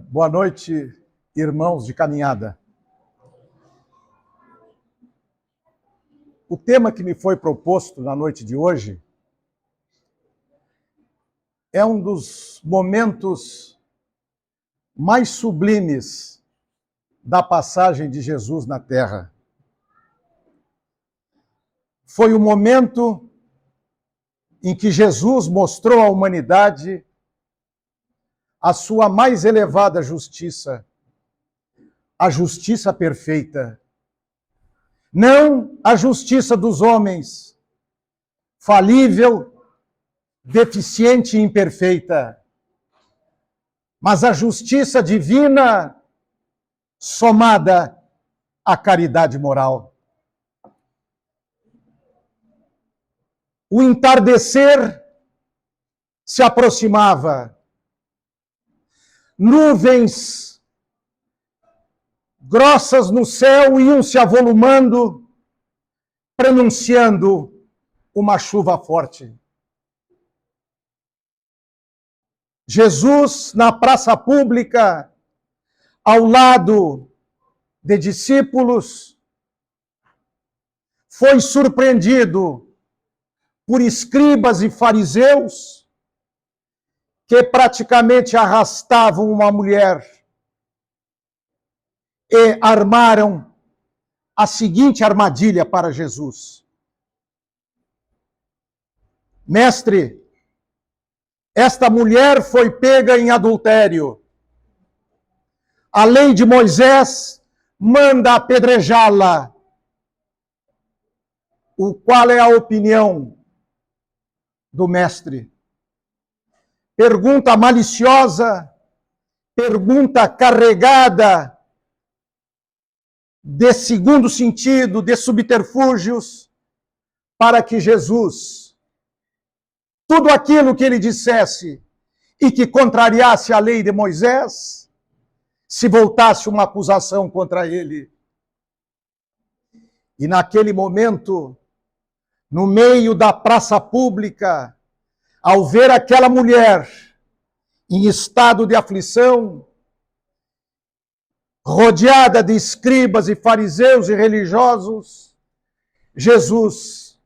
Boa noite, irmãos de caminhada. O tema que me foi proposto na noite de hoje é um dos momentos mais sublimes da passagem de Jesus na Terra. Foi o momento em que Jesus mostrou à humanidade a sua mais elevada justiça, a justiça perfeita. Não a justiça dos homens, falível, deficiente e imperfeita, mas a justiça divina somada à caridade moral. O entardecer se aproximava. Nuvens grossas no céu iam se avolumando, prenunciando uma chuva forte. Jesus, na praça pública, ao lado de discípulos, foi surpreendido por escribas e fariseus que praticamente arrastavam uma mulher e armaram a seguinte armadilha para Jesus: Mestre, esta mulher foi pega em adultério. A lei de Moisés manda apedrejá-la. Qual é a opinião do mestre? Pergunta maliciosa, pergunta carregada de segundo sentido, de subterfúgios, para que Jesus, tudo aquilo que ele dissesse e que contrariasse a lei de Moisés, se voltasse uma acusação contra ele. E naquele momento, no meio da praça pública, ao ver aquela mulher em estado de aflição, rodeada de escribas e fariseus e religiosos, Jesus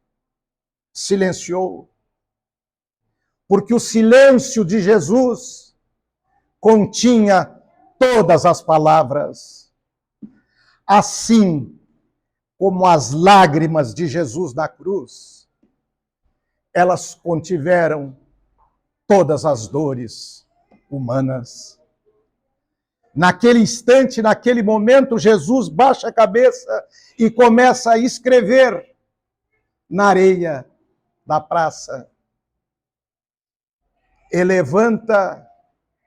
silenciou. Porque o silêncio de Jesus continha todas as palavras. Assim como as lágrimas de Jesus na cruz, elas contiveram todas as dores humanas. Naquele instante, naquele momento, Jesus baixa a cabeça e começa a escrever na areia da praça. E levanta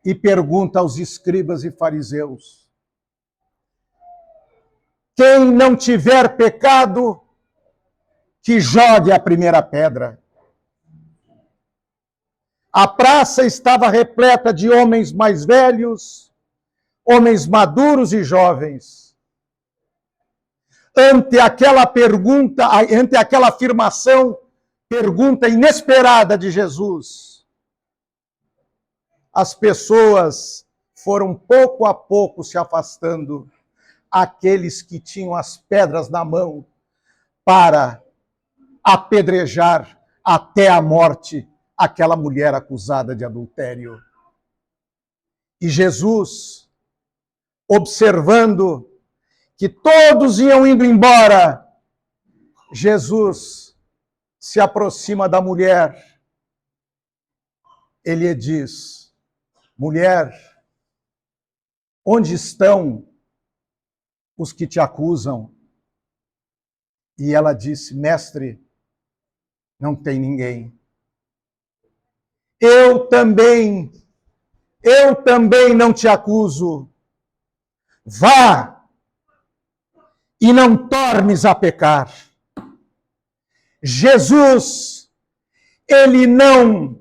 e pergunta aos escribas e fariseus: quem não tiver pecado, que jogue a primeira pedra. A praça estava repleta de homens mais velhos, homens maduros e jovens. Ante aquela pergunta, ante aquela afirmação, pergunta inesperada de Jesus, as pessoas foram pouco a pouco se afastando, aqueles que tinham as pedras na mão para apedrejar até a morte aquela mulher acusada de adultério. E Jesus, observando que todos iam indo embora, Jesus se aproxima da mulher. Ele diz: mulher, onde estão os que te acusam? E ela disse: mestre, não tem ninguém. Eu também não te acuso. Vá e não tornes a pecar. Jesus, ele não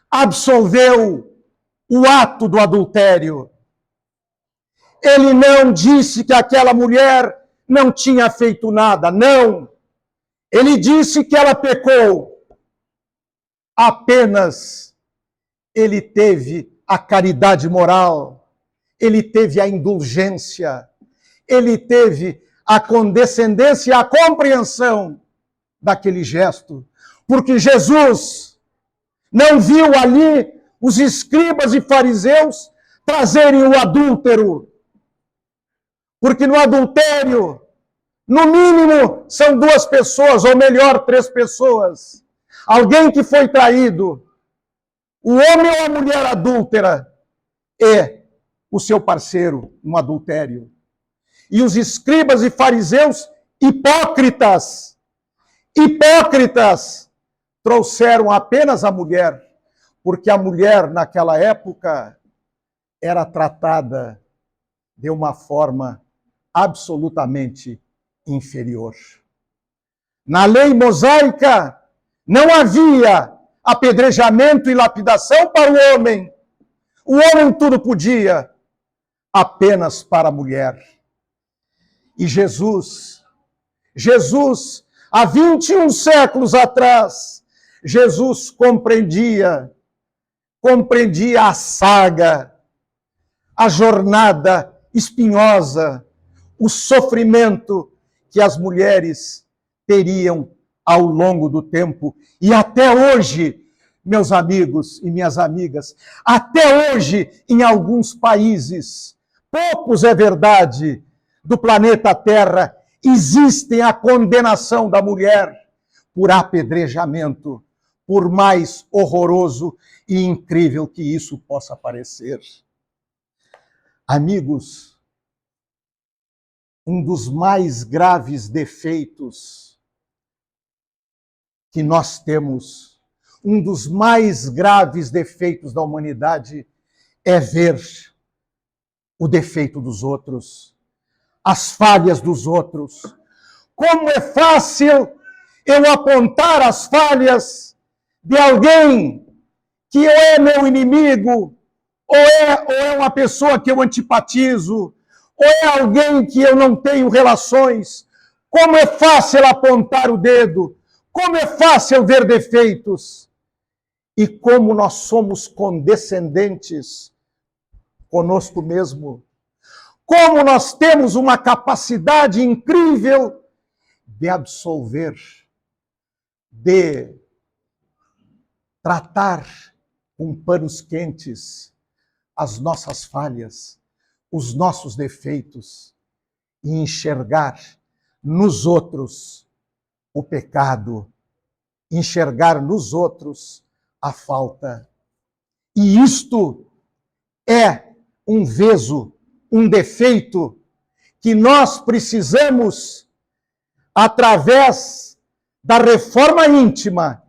absolveu o ato do adultério. Ele não disse que aquela mulher não tinha feito nada, não. Ele disse que ela pecou. Apenas ele teve a caridade moral, ele teve a indulgência, ele teve a condescendência e a compreensão daquele gesto, porque Jesus não viu ali os escribas e fariseus trazerem o adúltero, porque no adultério, no mínimo, são 2 pessoas, ou melhor, 3 pessoas. Alguém que foi traído, o homem ou a mulher adúltera e o seu parceiro no adultério. E os escribas e fariseus hipócritas, trouxeram apenas a mulher, porque a mulher naquela época era tratada de uma forma absolutamente inferior. Na lei mosaica não havia apedrejamento e lapidação para o homem. O homem tudo podia, apenas para a mulher. E Jesus, há 21 séculos atrás, Jesus compreendia a saga, a jornada espinhosa, o sofrimento que as mulheres teriam ao longo do tempo. E até hoje, meus amigos e minhas amigas, até hoje, em alguns países, poucos é verdade, do planeta Terra, existe a condenação da mulher por apedrejamento, por mais horroroso e incrível que isso possa parecer. Amigos, um dos mais graves defeitos que nós temos, um dos mais graves defeitos da humanidade é ver o defeito dos outros, as falhas dos outros. Como é fácil eu apontar as falhas de alguém que ou é meu inimigo, ou é uma pessoa que eu antipatizo, ou é alguém que eu não tenho relações. Como é fácil apontar o dedo, como é fácil ver defeitos. E como nós somos condescendentes conosco mesmo. Como nós temos uma capacidade incrível de absolver, de tratar com panos quentes as nossas falhas, os nossos defeitos e enxergar nos outros o pecado, enxergar nos outros a falta. E isto é um veso, um defeito que nós precisamos, através da reforma íntima,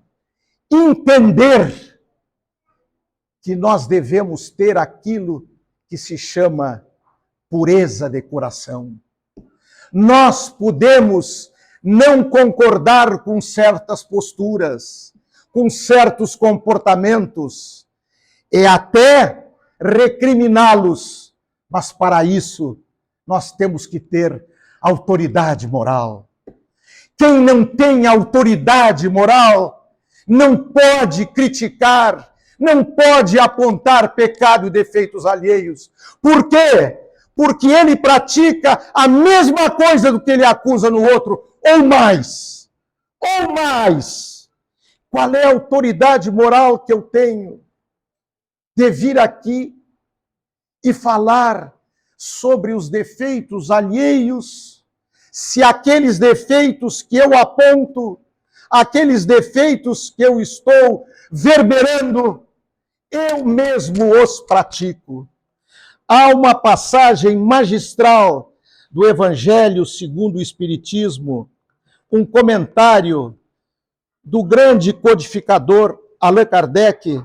entender que nós devemos ter aquilo que se chama pureza de coração. Nós podemos não concordar com certas posturas, com certos comportamentos, e até recriminá-los, mas para isso nós temos que ter autoridade moral. Quem não tem autoridade moral não pode criticar, não pode apontar pecado e defeitos alheios. Por quê? Porque ele pratica a mesma coisa do que ele acusa no outro, ou mais. Ou mais. Qual é a autoridade moral que eu tenho de vir aqui e falar sobre os defeitos alheios, se aqueles defeitos que eu aponto, aqueles defeitos que eu estou verberando, eu mesmo os pratico? Há uma passagem magistral do Evangelho segundo o Espiritismo, um comentário do grande codificador Allan Kardec,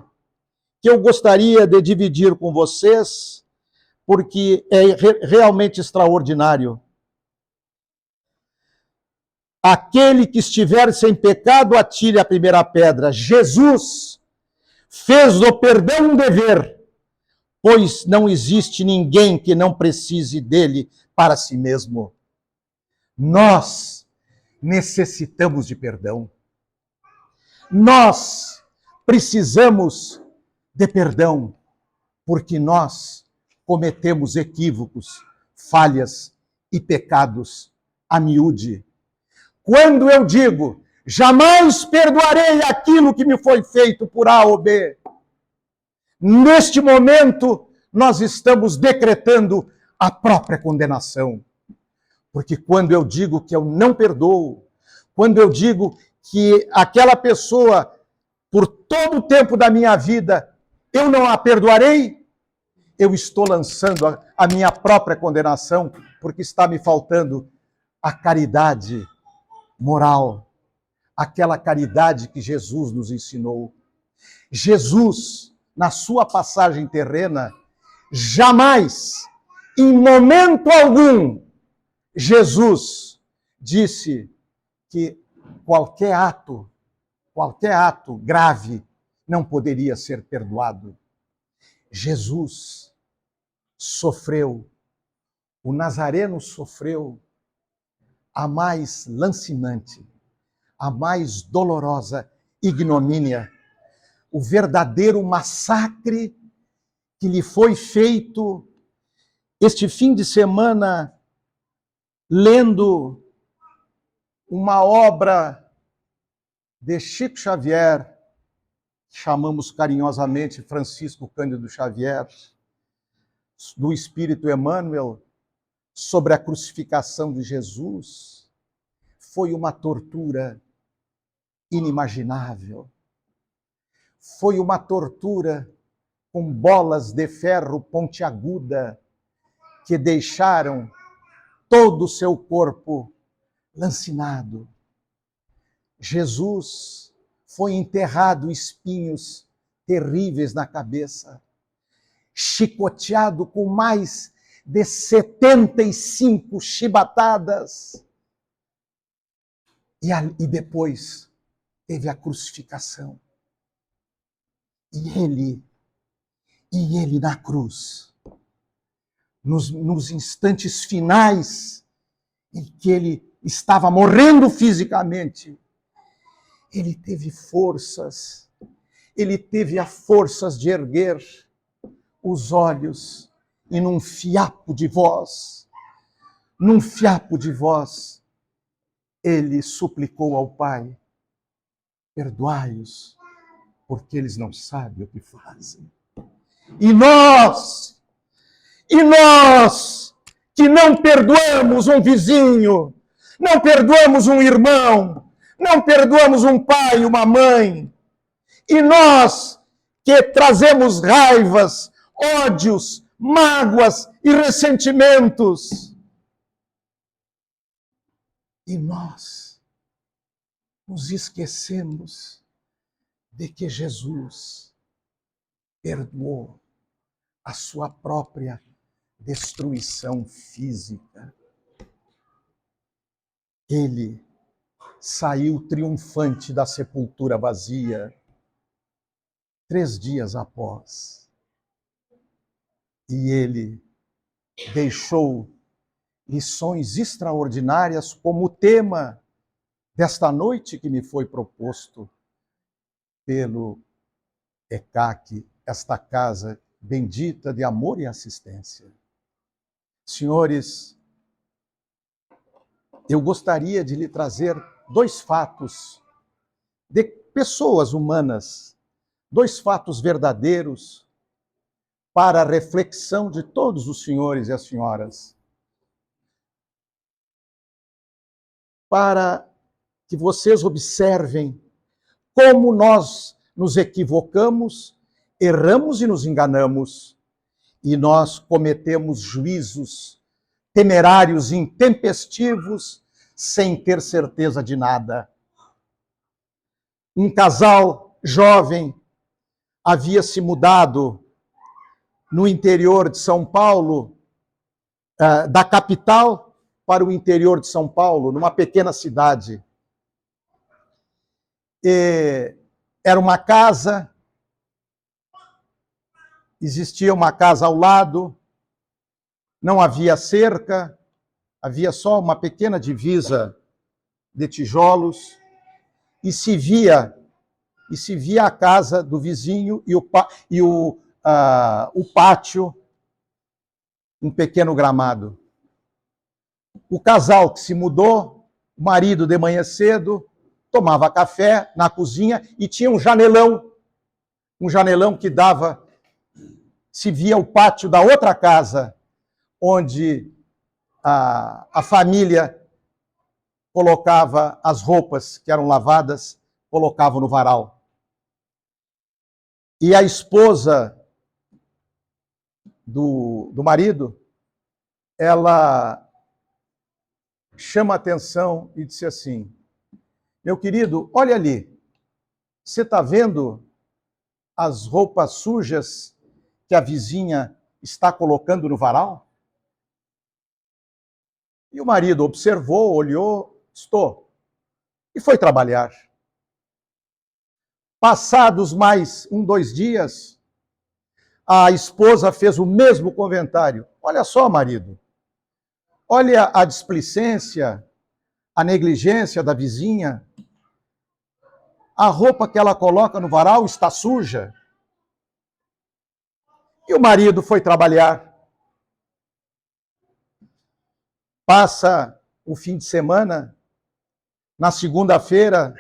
que eu gostaria de dividir com vocês, porque é realmente extraordinário. Aquele que estiver sem pecado, atire a primeira pedra. Jesus fez do perdão um dever, pois não existe ninguém que não precise dele para si mesmo. Nós necessitamos de perdão. Nós precisamos de perdão. porque nós cometemos equívocos, falhas e pecados a miúde. Quando eu digo, jamais perdoarei aquilo que me foi feito por A ou B, neste momento nós estamos decretando a própria condenação. Porque quando eu digo que eu não perdoo, quando eu digo que aquela pessoa, por todo o tempo da minha vida, eu não a perdoarei, eu estou lançando a minha própria condenação, porque está me faltando a caridade moral, aquela caridade que Jesus nos ensinou. Jesus, na sua passagem terrena, jamais, em momento algum, Jesus disse que qualquer ato grave não poderia ser perdoado. Jesus sofreu, o Nazareno sofreu a mais lancinante, a mais dolorosa ignomínia, o verdadeiro massacre que lhe foi feito este fim de semana, lendo uma obra de Chico Xavier, chamamos carinhosamente Francisco Cândido Xavier, do Espírito Emmanuel, sobre a crucificação de Jesus. Foi uma tortura inimaginável. Foi uma tortura com bolas de ferro pontiaguda que deixaram todo o seu corpo lancinado. Jesus foi enterrado espinhos terríveis na cabeça, chicoteado com mais de 75 chibatadas. E depois teve a crucificação. E ele na cruz, nos instantes finais em que ele estava morrendo fisicamente, ele teve forças, ele teve as forças de erguer os olhos e num fiapo de voz, ele suplicou ao Pai: perdoai-os, porque eles não sabem o que fazem. E nós que não perdoamos um vizinho, não perdoamos um irmão, não perdoamos um pai, uma mãe, e nós que trazemos raivas, ódios, mágoas e ressentimentos, e nós nos esquecemos de que Jesus perdoou a sua própria destruição física. Ele saiu triunfante da sepultura vazia 3 dias após. E ele deixou lições extraordinárias como tema desta noite que me foi proposto pelo ECAC, esta casa bendita de amor e assistência. Senhores, eu gostaria de lhe trazer 2 fatos de pessoas humanas, 2 fatos verdadeiros para a reflexão de todos os senhores e as senhoras, para que vocês observem como nós nos equivocamos, erramos e nos enganamos, e nós cometemos juízos temerários, intempestivos, sem ter certeza de nada. Um casal jovem havia se mudado no interior de São Paulo, da capital para o interior de São Paulo, numa pequena cidade. Era uma casa, existia uma casa ao lado, não havia cerca, havia só uma pequena divisa de tijolos, e se via a casa do vizinho e o pátio, um pequeno gramado. O casal que se mudou, o marido de manhã cedo, tomava café na cozinha e tinha um janelão que dava, se via o pátio da outra casa, onde a família colocava as roupas que eram lavadas, colocava no varal. E a esposa do marido, ela chama a atenção e disse assim: meu querido, olha ali, você está vendo as roupas sujas que a vizinha está colocando no varal? E o marido observou, olhou, estou, e foi trabalhar. Passados mais 2 dias, a esposa fez o mesmo comentário. Olha só, marido, olha a displicência, a negligência da vizinha. A roupa que ela coloca no varal está suja. E o marido foi trabalhar. Passa o fim de semana, na segunda-feira,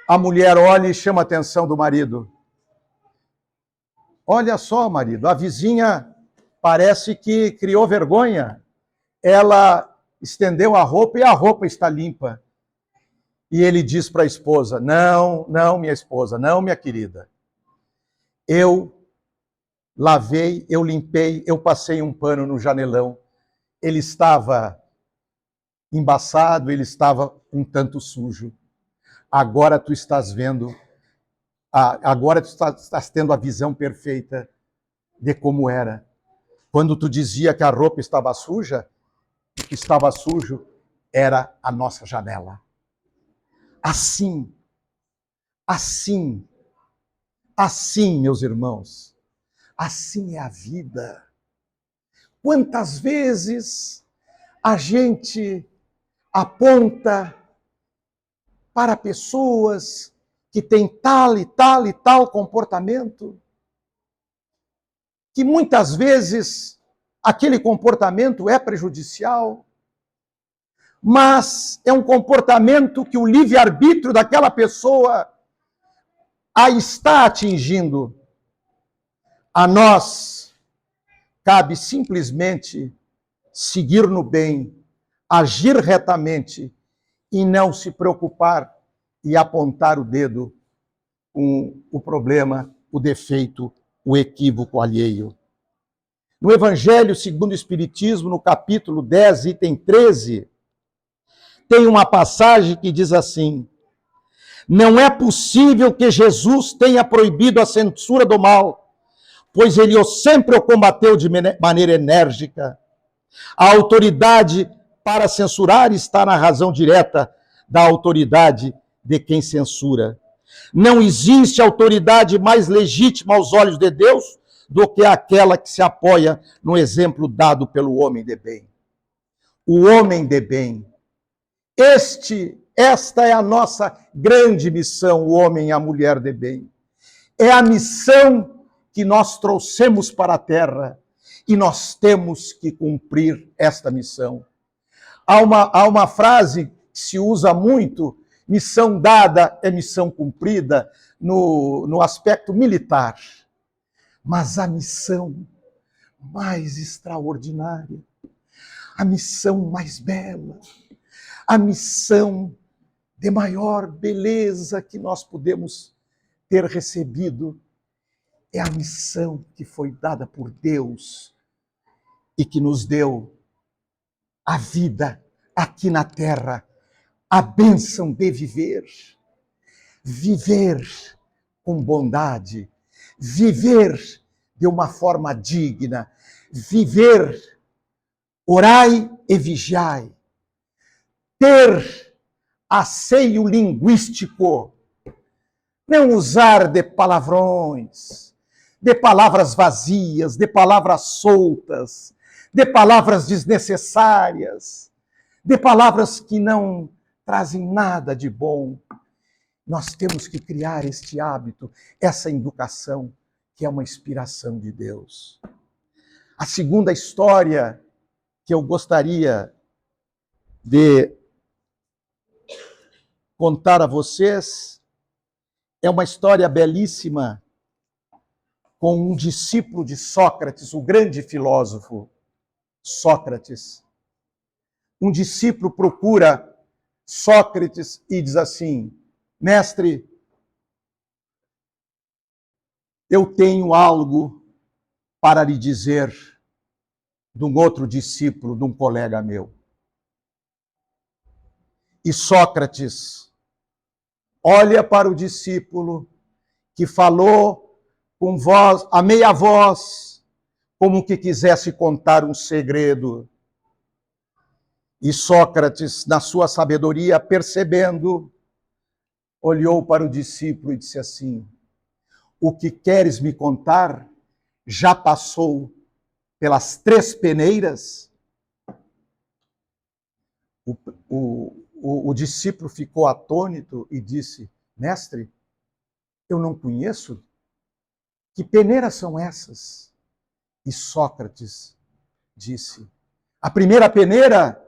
a mulher olha e chama a atenção do marido. Olha só, marido, a vizinha parece que criou vergonha. Ela estendeu a roupa e a roupa está limpa. E ele diz para a esposa: não, minha esposa, não, minha querida. Eu lavei, eu limpei, eu passei um pano no janelão. Ele estava embaçado, ele estava um tanto sujo. Agora tu estás vendo, agora tu estás tendo a visão perfeita de como era. Quando tu dizia que a roupa estava suja, o que estava sujo era a nossa janela. Assim, meus irmãos, assim é a vida. Quantas vezes a gente aponta para pessoas que têm tal e tal e tal comportamento, que muitas vezes aquele comportamento é prejudicial, mas é um comportamento que o livre-arbítrio daquela pessoa a está atingindo. A nós cabe simplesmente seguir no bem, agir retamente e não se preocupar e apontar o dedo com o problema, o defeito, o equívoco alheio. No Evangelho segundo o Espiritismo, no capítulo 10, item 13, tem uma passagem que diz assim: não é possível que Jesus tenha proibido a censura do mal, pois ele sempre o combateu de maneira enérgica. A autoridade para censurar está na razão direta da autoridade de quem censura. Não existe autoridade mais legítima aos olhos de Deus do que aquela que se apoia no exemplo dado pelo homem de bem. O homem de bem. Esta é a nossa grande missão, o homem e a mulher de bem. É a missão que nós trouxemos para a terra e nós temos que cumprir esta missão. Há uma frase que se usa muito: missão dada é missão cumprida, no aspecto militar. Mas a missão mais extraordinária, a missão mais bela, a missão de maior beleza que nós podemos ter recebido, é a missão que foi dada por Deus e que nos deu a vida aqui na terra, a bênção de viver. Viver com bondade, viver de uma forma digna, viver, orai e vigiai, ter asseio linguístico, não usar de palavrões, de palavras vazias, de palavras soltas, de palavras desnecessárias, de palavras que não trazem nada de bom. Nós temos que criar este hábito, essa educação, que é uma inspiração de Deus. A segunda história que eu gostaria de contar a vocês é uma história belíssima com um discípulo de Sócrates, o grande filósofo Sócrates. Um discípulo procura Sócrates e diz assim: mestre, eu tenho algo para lhe dizer de um outro discípulo, de um colega meu. E Sócrates olha para o discípulo que falou com voz, a meia voz, como que quisesse contar um segredo. E Sócrates, na sua sabedoria, percebendo, olhou para o discípulo e disse assim: o que queres me contar já passou pelas 3 peneiras? O discípulo ficou atônito e disse: mestre, eu não conheço. Que peneiras são essas? E Sócrates disse: a primeira peneira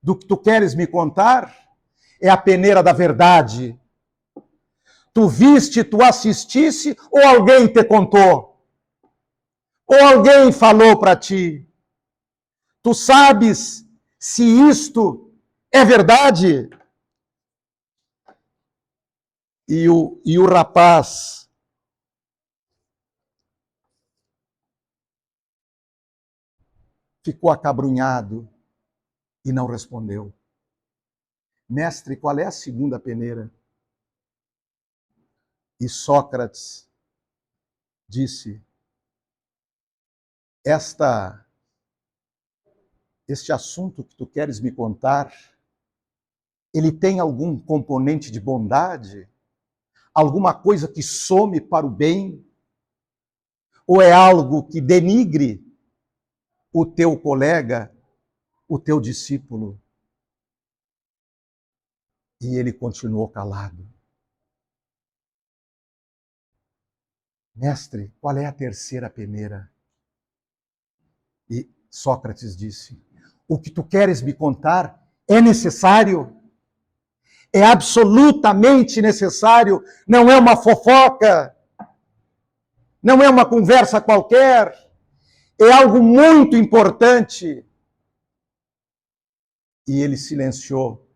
do que tu queres me contar é a peneira da verdade. Tu viste, tu assistisse, ou alguém te contou? Ou alguém falou para ti? Tu sabes se isto é verdade? E o rapaz ficou acabrunhado e não respondeu. Mestre, qual é a segunda peneira? E Sócrates disse: este assunto que tu queres me contar, ele tem algum componente de bondade? Alguma coisa que some para o bem? Ou é algo que denigre o teu colega, o teu discípulo? E ele continuou calado. Mestre, qual é a terceira peneira? E Sócrates disse: o que tu queres me contar é necessário, é absolutamente necessário, não é uma fofoca, não é uma conversa qualquer, é algo muito importante. E ele silenciou,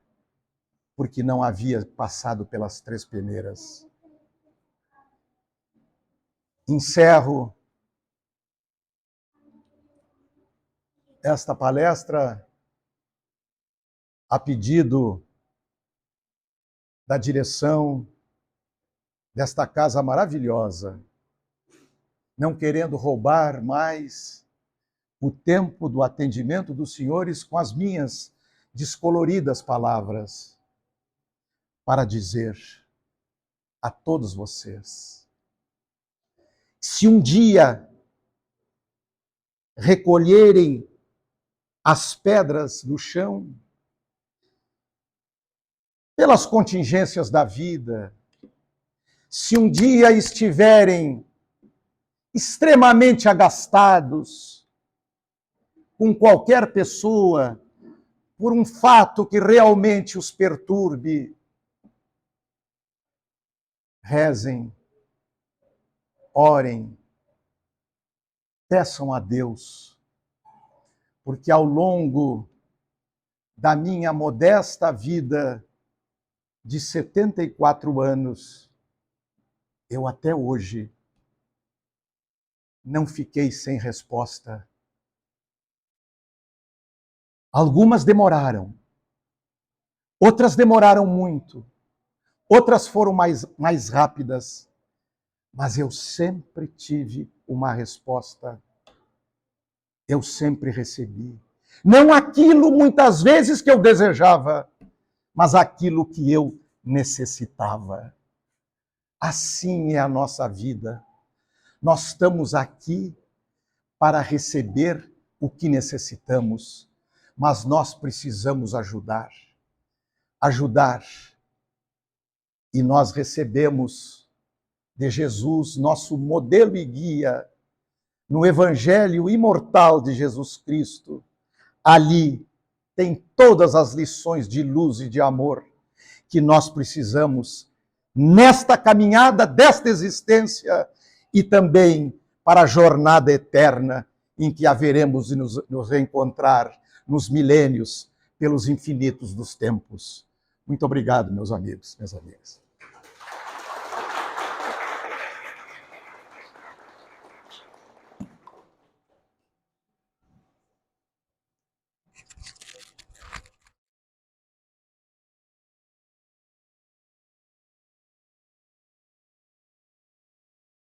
porque não havia passado pelas 3 peneiras. Encerro esta palestra a pedido da direção desta casa maravilhosa, não querendo roubar mais o tempo do atendimento dos senhores com as minhas descoloridas palavras, para dizer a todos vocês: se um dia recolherem as pedras do chão, pelas contingências da vida, se um dia estiverem extremamente agastados com qualquer pessoa, por um fato que realmente os perturbe, rezem, orem, peçam a Deus, porque ao longo da minha modesta vida de 74 anos, eu até hoje não fiquei sem resposta. Algumas demoraram, outras demoraram muito, outras foram mais rápidas, mas eu sempre tive uma resposta. Eu sempre recebi. Não aquilo, muitas vezes, que eu desejava, mas aquilo que eu necessitava. Assim é a nossa vida. Nós estamos aqui para receber o que necessitamos, mas nós precisamos ajudar. Ajudar. E nós recebemos de Jesus, nosso modelo e guia, no Evangelho imortal de Jesus Cristo, ali tem todas as lições de luz e de amor que nós precisamos nesta caminhada desta existência e também para a jornada eterna em que haveremos de nos reencontrar nos milênios pelos infinitos dos tempos. Muito obrigado, meus amigos, minhas amigas.